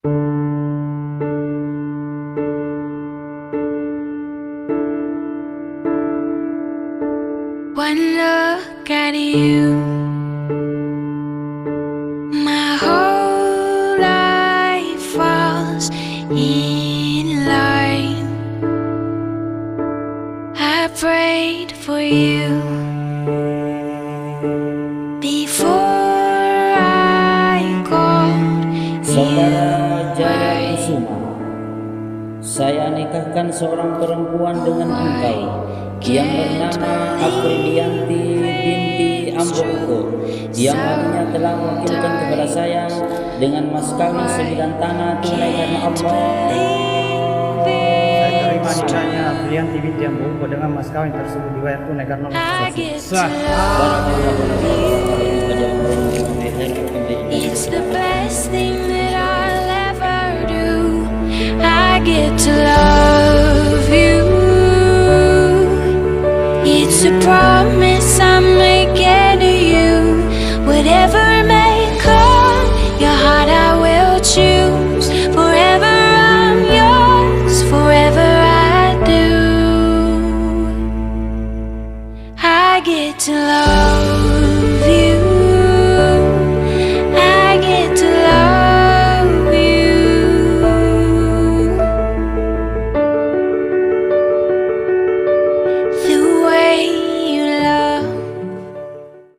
One look at you, my whole life falls in line. I prayed for you before I called Saudara Jaya Kusuma, saya nikahkan seorang perempuan dengan engkau yang bernama Apriliyanti.SKM yang artinya telah mewakilkan kepada saya dengan mas kawin 9 tanah tunai karena Allah. Saya terima nikahnya Apriliyanti binti Amiruko dengan mas kawin tersebut dibayar tunai karena Allah. Sah. It's the best thing that I'll ever do. I get to love you. It's a